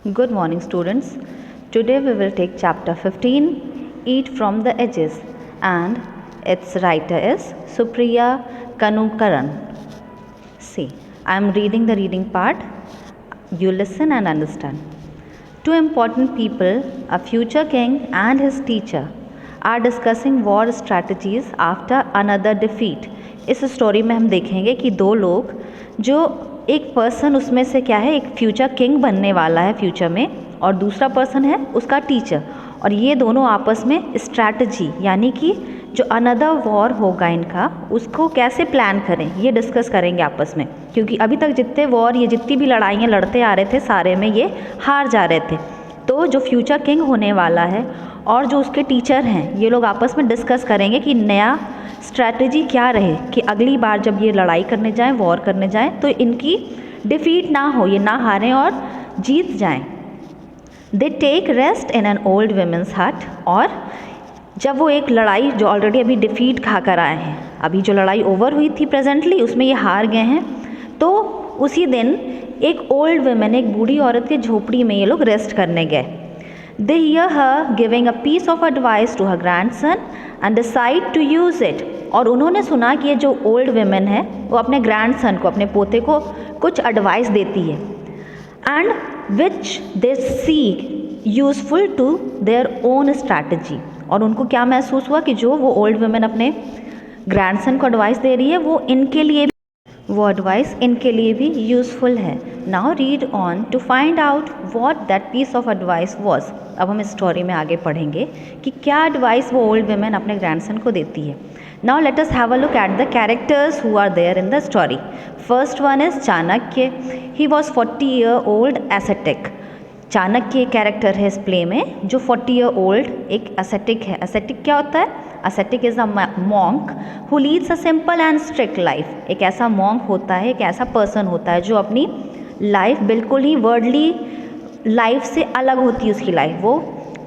Good morning, students. Today we will take chapter 15, Eat from the Edges, and its writer is Supriya Kanukaran. See, I am reading the reading part. You listen and understand. Two important people, a future king and his teacher, are discussing war strategies after another defeat. इस story में हम देखेंगे कि दो लोग जो एक person उसमें से क्या है, एक फ्यूचर किंग बनने वाला है फ्यूचर में, और दूसरा पर्सन है उसका टीचर, और ये दोनों आपस में स्ट्रैटेजी यानी कि जो अनदर वॉर होगा इनका उसको कैसे प्लान करें ये डिस्कस करेंगे आपस में। क्योंकि अभी तक जितने वॉर ये जितनी भी लड़ाइयाँ लड़ते आ रहे थे सारे में ये हार जा रहे थे। तो जो फ्यूचर किंग होने वाला है और जो उसके टीचर हैं ये लोग आपस में डिस्कस करेंगे कि नया स्ट्रैटेजी क्या रहे कि अगली बार जब ये लड़ाई करने जाएं, वॉर करने जाएं, तो इनकी डिफीट ना हो, ये ना हारें और जीत जाएं। They take rest in an old women's hut, और जब वो एक लड़ाई जो ऑलरेडी अभी डिफीट खा कर आए हैं, अभी जो लड़ाई ओवर हुई थी प्रेजेंटली उसमें ये हार गए हैं, तो उसी दिन एक ओल्ड वुमेन, एक बूढ़ी औरत की झोपड़ी में ये लोग रेस्ट करने गए। They hear her giving a piece of advice to her grandson and decide to use it. और उन्होंने सुना कि ये जो ओल्ड वुमेन है वो अपने ग्रैंडसन को, अपने पोते को कुछ एडवाइस देती है, and which they see useful to their own strategy. और उनको क्या महसूस हुआ कि जो वो ओल्ड वुमेन अपने ग्रैंडसन को एडवाइस दे रही है वो एडवाइस इनके लिए भी यूज़फुल है। Now read on to find out what that piece of advice was. अब हम इस स्टोरी में आगे पढ़ेंगे कि क्या एडवाइस वो ओल्ड वुमेन अपने ग्रैंडसन को देती है। Now let us have a look at the characters who are there in the story. First one is Chanakya. He was 40 year old ascetic. Chanakya character है इस प्ले में जो 40 ईयर ओल्ड एक एसेटिक है। एसेटिक क्या होता है? Ascetic is a monk who leads a simple and strict life. एक ऐसा monk होता है, एक ऐसा person होता है जो अपनी लाइफ बिल्कुल ही वर्ल्डली लाइफ से अलग होती है उसकी लाइफ। वो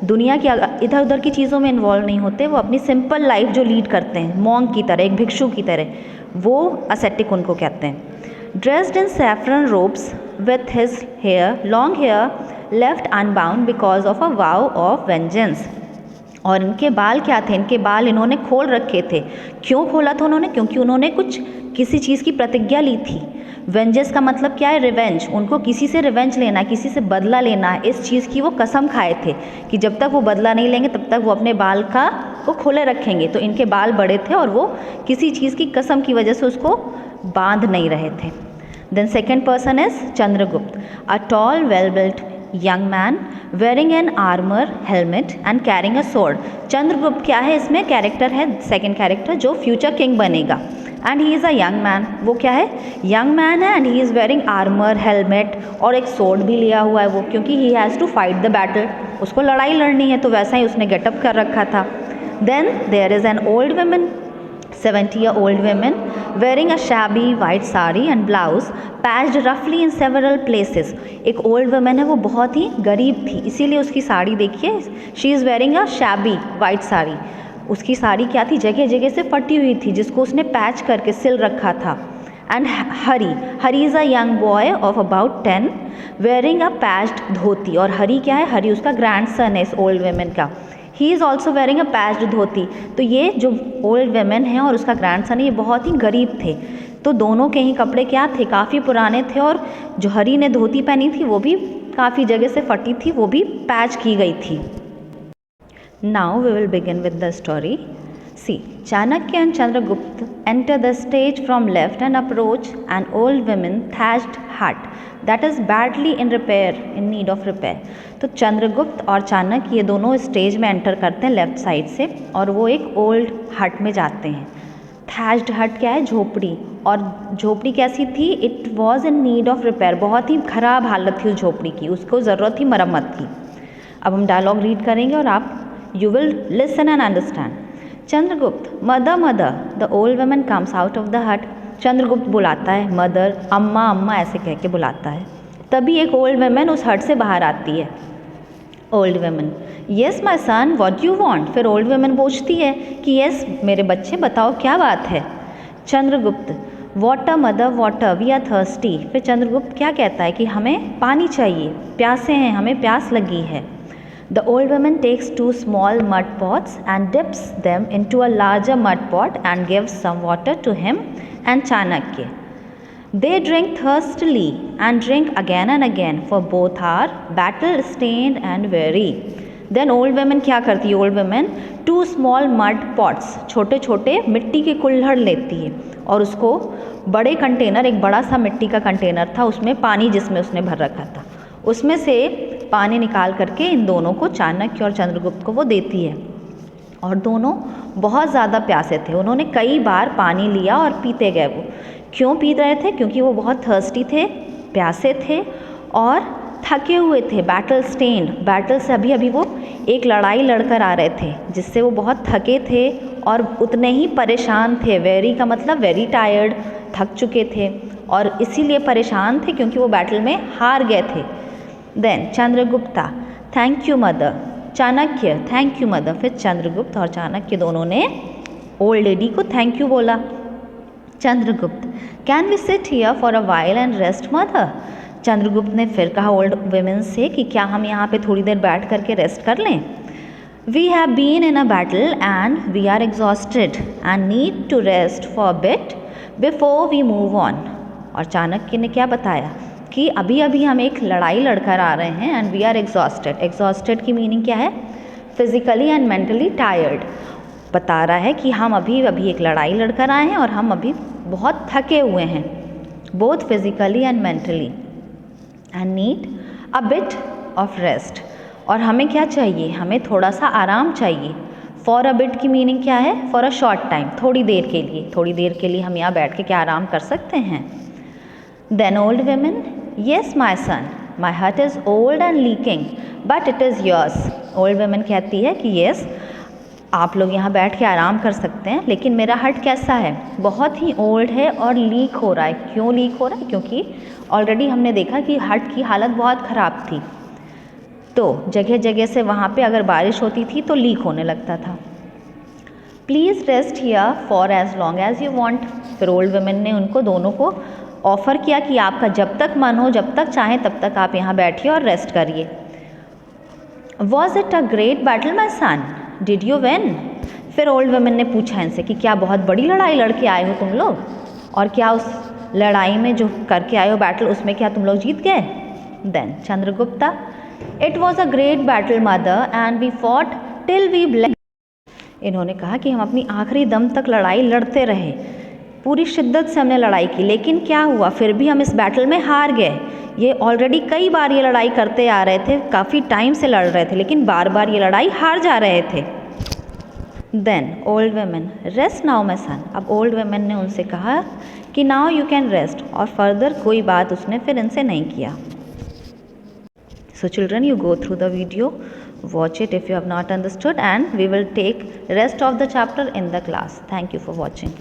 दुनिया की इधर उधर की चीज़ों में इन्वॉल्व नहीं होते, वो अपनी सिंपल लाइफ जो लीड करते हैं monk की तरह, एक भिक्षु की तरह, वो ascetic उनको कहते हैं। Dressed in saffron robes with his hair, long hair left unbound because of a vow of vengeance. और इनके बाल क्या थे? इनके बाल इन्होंने खोल रखे थे। क्यों खोला था उन्होंने? क्योंकि उन्होंने किसी चीज़ की प्रतिज्ञा ली थी। वेंजेंस का मतलब क्या है? रिवेंज। उनको किसी से रिवेंज लेना, किसी से बदला लेना, इस चीज़ की वो कसम खाए थे कि जब तक वो बदला नहीं लेंगे तब तक वो अपने बाल को खोले रखेंगे। तो इनके बाल बड़े थे और वो किसी चीज़ की कसम की वजह से उसको बांध नहीं रहे थे। Then second person is Chandragupta, a tall well built young man wearing an armor helmet and carrying a sword. Chandragupta क्या है इसमें? कैरेक्टर है, सेकंड कैरेक्टर जो फ्यूचर किंग बनेगा, and he is a young man. वो क्या है? यंग मैन है, and he is wearing armour helmet, और एक सोर्ड भी लिया हुआ है वो, क्योंकि he has to fight the battle, उसको लड़ाई लड़नी है, तो वैसा ही उसने गेटअप कर रखा था। Then there is an old women, 70-year-old woman wearing a shabby white sari and blouse patched roughly in several places. एक ओल्ड वुमेन है, वो बहुत ही गरीब थी, इसीलिए उसकी साड़ी देखिए, she is wearing a shabby white sari. उसकी साड़ी क्या थी? जगह जगह से फटी हुई थी, जिसको उसने पैच करके सिल रखा था। And Hari is a young boy of about 10 wearing a patched dhoti. और हरी क्या है? हरी उसका ग्रैंडसन है इस ओल्ड वुमेन का। He is also wearing a patched dhoti. तो ये जो ओल्ड वुमेन है और उसका ग्रैंडसन है ये बहुत ही गरीब थे, तो दोनों के ही कपड़े क्या थे? काफ़ी पुराने थे, और जो हरी ने धोती पहनी थी वो भी काफ़ी जगह से फटी थी, वो भी पैच की गई थी। Now we will begin with the story. See, Chanakya and Chandragupta enter the stage from left and approach an old women thatched hut that is badly in repair, in need of repair. तो चंद्रगुप्त और चाणक्य ये दोनों stage में enter करते हैं left side से, और वो एक ओल्ड हट में जाते हैं। थैच्ड हट क्या है? झोपड़ी। और झोपड़ी कैसी थी? It was in need of repair, बहुत ही ख़राब हालत थी उस झोपड़ी की, उसको ज़रूरत थी मरम्मत की। अब हम डायलॉग रीड करेंगे और आप you will listen and understand. Chandragupta, mother mother, the old woman comes out of the हट। चंद्रगुप्त बुलाता है, मदर, अम्मा अम्मा ऐसे कह के बुलाता है। तभी एक ओल्ड वुमन उस हट से बाहर आती है। Old woman, yes my son, what you want. फिर ओल्ड वुमन पूछती है कि येस मेरे बच्चे बताओ क्या बात है। Chandragupta, water mother water, we are thirsty. फिर चंद्रगुप्त क्या कहता है कि हमें पानी चाहिए, प्यासे हैं, हमें प्यास लगी है। The old woman takes 2 small mud pots and dips them into a larger mud pot and gives some water to him and Chanakya. They drink thirstily and drink again and again, for both are battle stained and weary. Then old woman क्या करती है? Old woman 2 small mud pots, छोटे छोटे मिट्टी के कुल्हड़ लेती है और उसको बड़े कंटेनर, एक बड़ा सा मिट्टी का कंटेनर था, उसमें पानी जिसमें उसने भर रखा था, उसमें से पानी निकाल करके इन दोनों को, चाणक्य और चंद्रगुप्त को, वो देती है। और दोनों बहुत ज़्यादा प्यासे थे, उन्होंने कई बार पानी लिया और पीते गए। वो क्यों पी रहे थे? क्योंकि वो बहुत थर्स्टी थे, प्यासे थे और थके हुए थे। बैटल स्टेन्ड, बैटल से अभी अभी वो एक लड़ाई लड़कर आ रहे थे जिससे वो बहुत थके थे और उतने ही परेशान थे। वेरी का मतलब वेरी टायर्ड, थक चुके थे और इसीलिए परेशान थे क्योंकि वो बैटल में हार गए थे। Then Chandragupta, thank you mother. Chanakya, thank you mother. फिर चंद्रगुप्त और चाणक्य दोनों ने ओल्ड लेडी को थैंक यू बोला। Chandragupta, can we sit here for a while and rest mother. Chandragupta ने फिर कहा ओल्ड वुमेन से कि क्या हम यहाँ पे थोड़ी देर बैठ करके रेस्ट कर लें। We have been in a battle and we are exhausted and need to rest for a bit before we move on. और चाणक्य ने क्या बताया कि अभी अभी हम एक लड़ाई लड़कर आ रहे हैं and we are exhausted. Exhausted की मीनिंग क्या है? Physically and mentally tired. बता रहा है कि हम अभी अभी एक लड़ाई लड़कर आए हैं और हम अभी बहुत थके हुए हैं, both physically and mentally, and need a bit of rest. और हमें क्या चाहिए? हमें थोड़ा सा आराम चाहिए। फॉर अ बिट की मीनिंग क्या है? फॉर अ शॉर्ट टाइम, थोड़ी देर के लिए। थोड़ी देर के लिए हम यहाँ बैठ के क्या आराम कर सकते हैं? Then old women, yes my son, my hut is old and leaking but it is yours. Old women कहती है कि येस, आप लोग यहाँ बैठ के आराम कर सकते हैं, लेकिन मेरा हट कैसा है? बहुत ही ओल्ड है और लीक हो रहा है। क्यों लीक हो रहा है? क्योंकि ऑलरेडी हमने देखा कि हट की हालत बहुत ख़राब थी, तो जगह जगह से वहाँ पे अगर बारिश होती थी तो लीक होने लगता था। Please rest here for as long as you want. फिर ओल्ड वुमेन ने उनको दोनों को ऑफ़र किया कि आपका जब तक मन हो, जब तक चाहें तब तक आप यहाँ बैठिए और रेस्ट करिए। Was it a great battle my son, did you win. फिर ओल्ड वुमेन ने पूछा इनसे कि क्या बहुत बड़ी लड़ाई लड़के आए हो तुम लोग, और क्या उस लड़ाई में जो करके आए हो बैटल, उसमें क्या तुम लोग जीत गए। Then Chandragupta, it was a great battle mother and we fought till we bled. इन्होंने कहा कि हम अपनी आखिरी दम तक लड़ाई लड़ते रहे, पूरी शिद्दत से हमने लड़ाई की, लेकिन क्या हुआ? फिर भी हम इस बैटल में हार गए। ये ऑलरेडी कई बार ये लड़ाई करते आ रहे थे, काफ़ी टाइम से लड़ रहे थे, लेकिन बार बार ये लड़ाई हार जा रहे थे। Then old women, rest now my son. अब ओल्ड वेमेन ने उनसे कहा कि नाउ यू कैन रेस्ट, और फर्दर कोई बात उसने फिर इनसे नहीं किया। So children, you go through the video, watch it if you have not understood, and we will take rest of the chapter in the class. Thank you for watching.